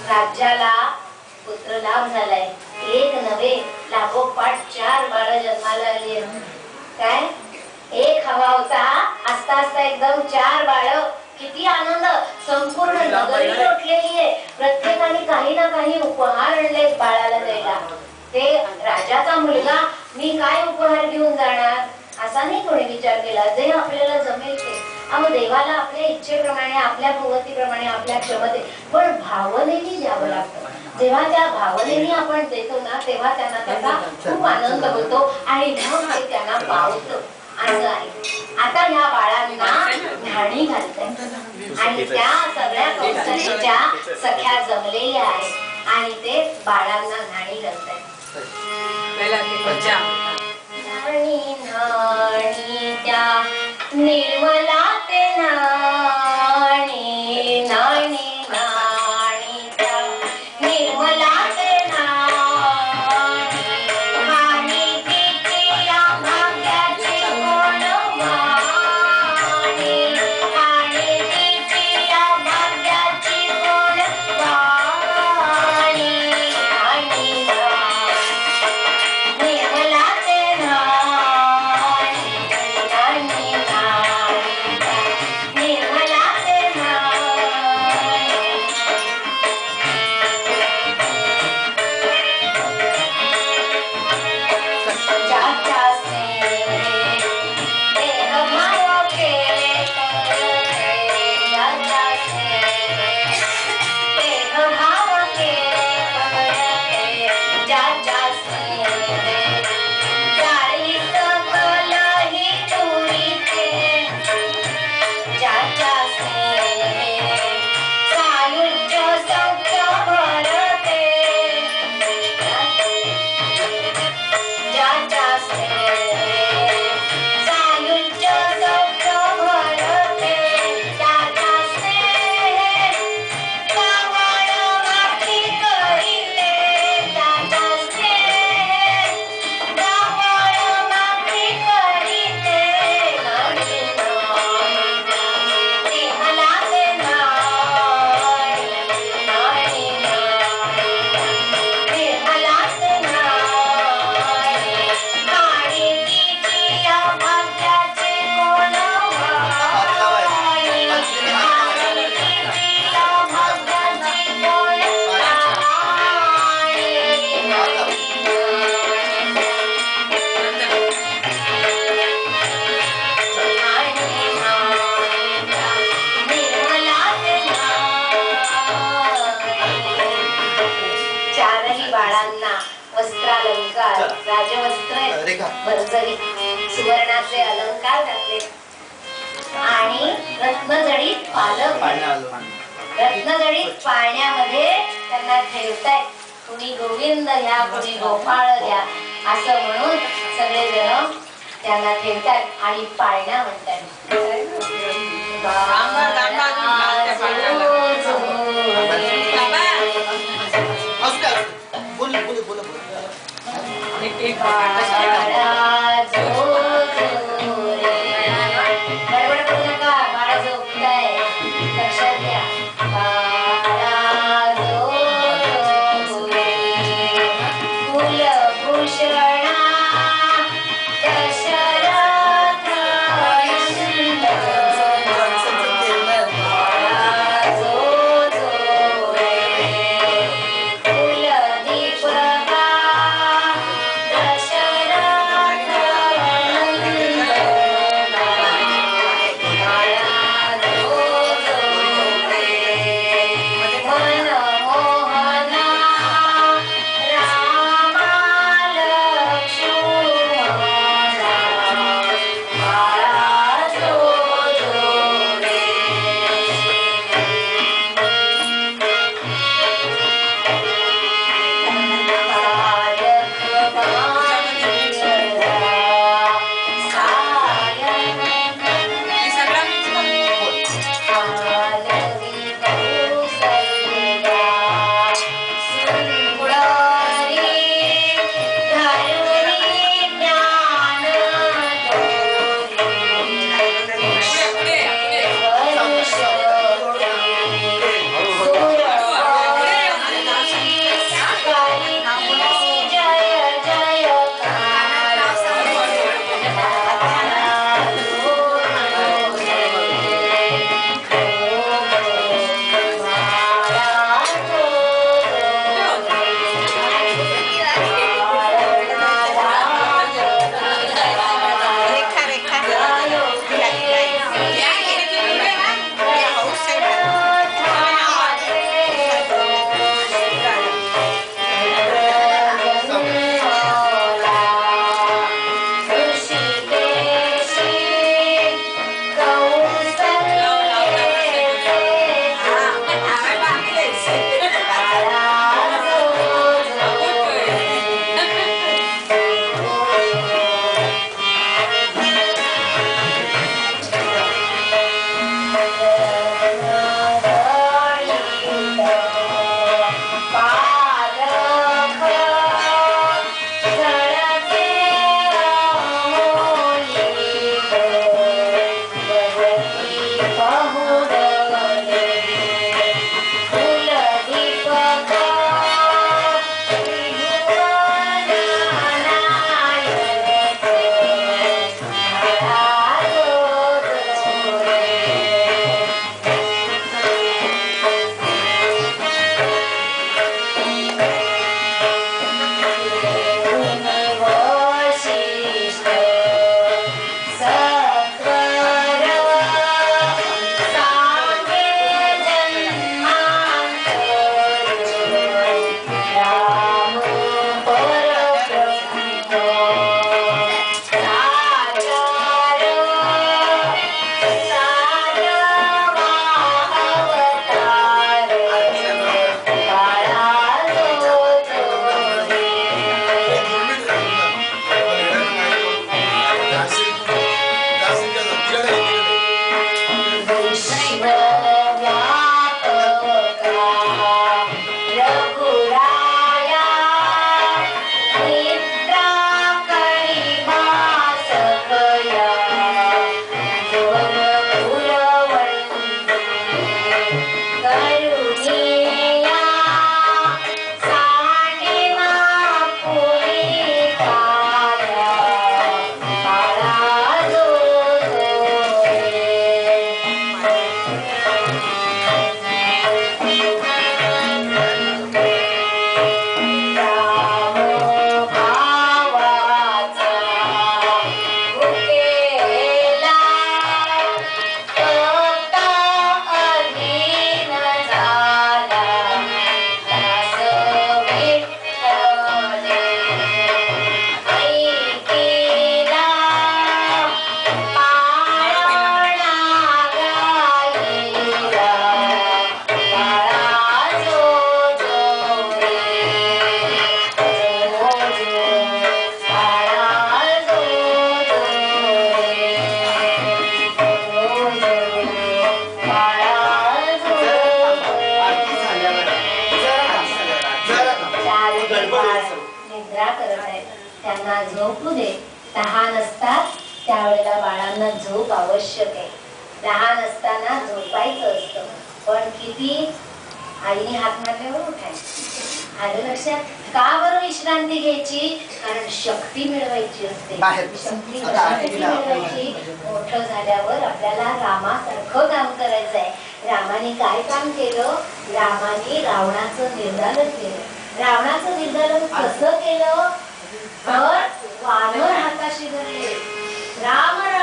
राज्याला पुत्र लाभ झालाय, एक नव्हे लागोपाठ 4 बाळ जन्माला आली. काय एक हवा होता, असता असता एकदम 4 बाळ. किती आनंद, संपूर्ण नगरी लोटलेली आहे. प्रत्येकाने काही ना काही उपहार आणले बाळाला द्यायला. ते राजाचा मुलगा, मी काय उपहार घेऊन जाणार असा नाही कोणी विचार केला. जे आपल्याला जमेल ते. अहो देवाला आपल्या इच्छेप्रमाणे, आपल्या भगवतीप्रमाणे, आपल्या क्षमते, पण भावनेने द्यावं लागतं. जेव्हा त्या भावनेने आपण देतो ना, तेव्हा त्यांना त्याचा खूप आनंद होतो आणि मग ते त्यांना पावतं. असं आहे. आता ह्या बाळांना न्हाणी घालतात आणि त्या सगळ्या कौशल्याच्या सख्या जमलेल्या आहेत आणि ते बाळांना न्हाणी घालतात. न्हाणी न्हाणी त्या निर्मला ते न्हाणी, न्हाणी न्हाणी त्या निर्मला ते भरजरी सुवर्णाचे अलंकार घातले आणि रत्नजडीत रत्नजडीत पाळण्यामध्ये त्यांना ठेवतायत. कुणी गोविंद घ्या, कुणी गोपाळ घ्या असं म्हणून सगळे जण त्यांना ठेवतात आणि पाळण्या म्हणतात. गडबड करू नका, बाळा झोपताय, लक्षात घ्या. त्यांना झोपू दे. लहान असतात त्यावेळेला बाळांना झोप आवश्यक आहे. लहान असताना झोपायचं असतं, पण किती आईने हात मारल्यावर उठायचं. आलं लक्षात? का बरं विश्रांती घ्यायची? कारण शक्ती मिळवायची असते. शक्ती मिळवायची. मोठं झाल्यावर आपल्याला रामासारखं काम करायचं आहे. रामाने काय काम केलं? रामाने रावणाचं निर्दालन केलं. रावणाचं निर्दालन कसं केलं? तर वानर हाताशी धरले. राम